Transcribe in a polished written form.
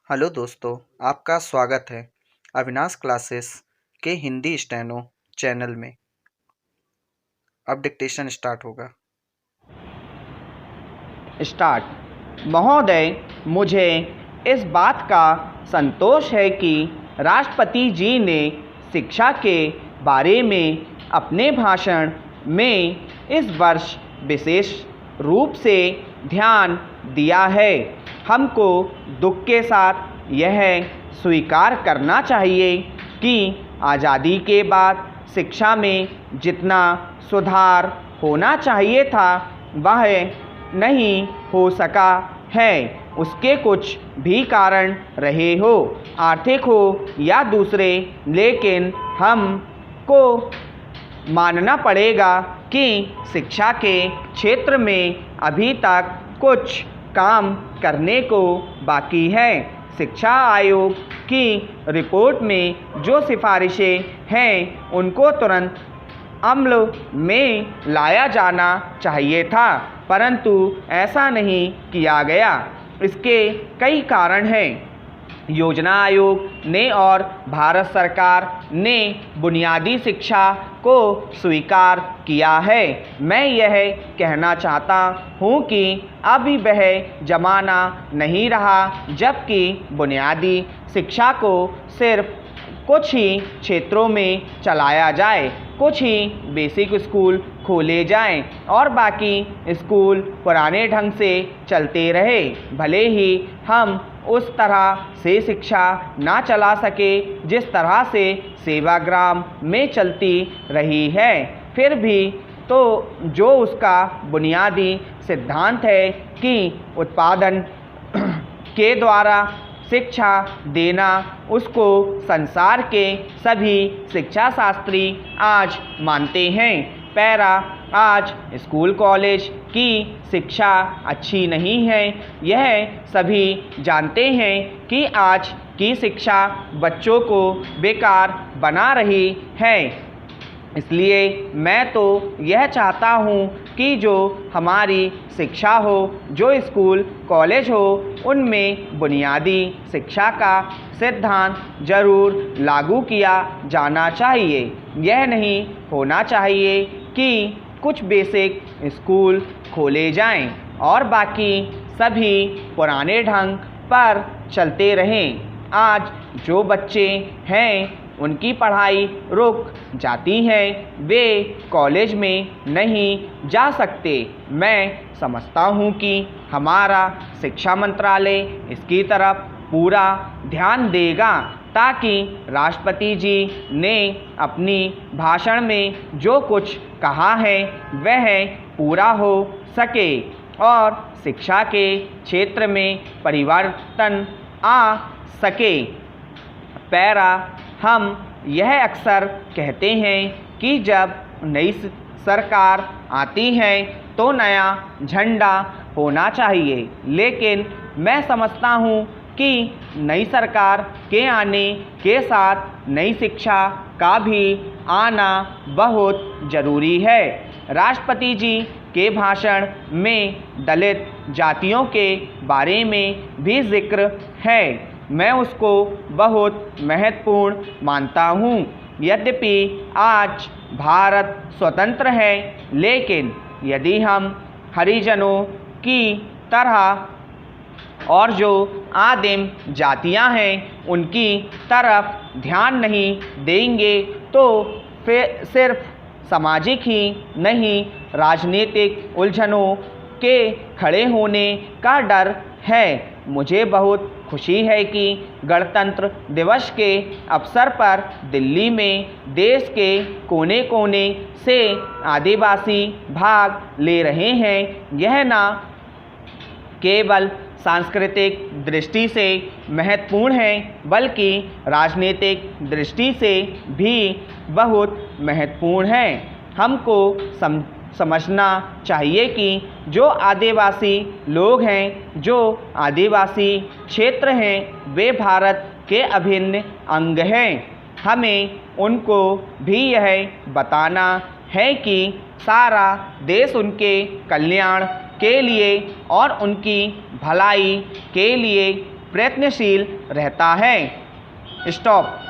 Hello दोस्तों, आपका स्वागत है अविनाश क्लासेस के हिंदी स्टेनो चैनल में। अब डिक्टेशन स्टार्ट होगा। स्टार्ट। महोदय, मुझे इस बात का संतोष है कि राष्ट्रपति जी ने शिक्षा के बारे में अपने भाषण में इस वर्ष विशेष रूप से ध्यान दिया है। हमको दुख के साथ यह स्वीकार करना चाहिए कि आज़ादी के बाद शिक्षा में जितना सुधार होना चाहिए था वह नहीं हो सका है। उसके कुछ भी कारण रहे हो, आर्थिक हो या दूसरे, लेकिन हमको मानना पड़ेगा कि शिक्षा के क्षेत्र में अभी तक कुछ काम करने को बाकी है। शिक्षा आयोग की रिपोर्ट में जो सिफारिशें हैं उनको तुरंत अमल में लाया जाना चाहिए था, परंतु ऐसा नहीं किया गया। इसके कई कारण हैं। योजना आयोग ने और भारत सरकार ने बुनियादी शिक्षा को स्वीकार किया है। मैं यह कहना चाहता हूँ कि अभी वह ज़माना नहीं रहा जबकि बुनियादी शिक्षा को सिर्फ कुछ ही क्षेत्रों में चलाया जाए, कुछ ही बेसिक स्कूल खोले जाएं और बाकी स्कूल पुराने ढंग से चलते रहे। भले ही हम उस तरह से शिक्षा ना चला सके जिस तरह से सेवाग्राम में चलती रही है, फिर भी तो जो उसका बुनियादी सिद्धांत है कि उत्पादन के द्वारा शिक्षा देना, उसको संसार के सभी शिक्षा शास्त्री आज मानते हैं। पैरा आज स्कूल कॉलेज की शिक्षा अच्छी नहीं है। यह सभी जानते हैं कि आज की शिक्षा बच्चों को बेकार बना रही है। इसलिए मैं तो यह चाहता हूँ कि जो हमारी शिक्षा हो, जो स्कूल कॉलेज हो, उनमें बुनियादी शिक्षा का सिद्धांत जरूर लागू किया जाना चाहिए। यह नहीं होना चाहिए कि कुछ बेसिक स्कूल खोले जाएं और बाकी सभी पुराने ढंग पर चलते रहें। आज जो बच्चे हैं उनकी पढ़ाई रुक जाती है, वे कॉलेज में नहीं जा सकते। मैं समझता हूँ कि हमारा शिक्षा मंत्रालय इसकी तरफ पूरा ध्यान देगा ताकि राष्ट्रपति जी ने अपनी भाषण में जो कुछ कहा है वह पूरा हो सके और शिक्षा के क्षेत्र में परिवर्तन आ सके। पैरा हम यह अक्सर कहते हैं कि जब नई सरकार आती है तो नया झंडा होना चाहिए, लेकिन मैं समझता हूँ कि नई सरकार के आने के साथ नई शिक्षा का भी आना बहुत ज़रूरी है। राष्ट्रपति जी के भाषण में दलित जातियों के बारे में भी जिक्र है। मैं उसको बहुत महत्वपूर्ण मानता हूँ। यद्यपि आज भारत स्वतंत्र है, लेकिन यदि हम हरिजनों की तरह और जो आदिम जातियां हैं उनकी तरफ ध्यान नहीं देंगे तो फिर सिर्फ सामाजिक ही नहीं, राजनीतिक उलझनों के खड़े होने का डर है। मुझे बहुत खुशी है कि गणतंत्र दिवस के अवसर पर दिल्ली में देश के कोने कोने से आदिवासी भाग ले रहे हैं। यह न केवल सांस्कृतिक दृष्टि से महत्वपूर्ण है बल्कि राजनीतिक दृष्टि से भी बहुत महत्वपूर्ण है। हमको समझना चाहिए कि जो आदिवासी लोग हैं, जो आदिवासी क्षेत्र हैं, वे भारत के अभिन्न अंग हैं। हमें उनको भी यह बताना है कि सारा देश उनके कल्याण के लिए और उनकी भलाई के लिए प्रयत्नशील रहता है। स्टॉप।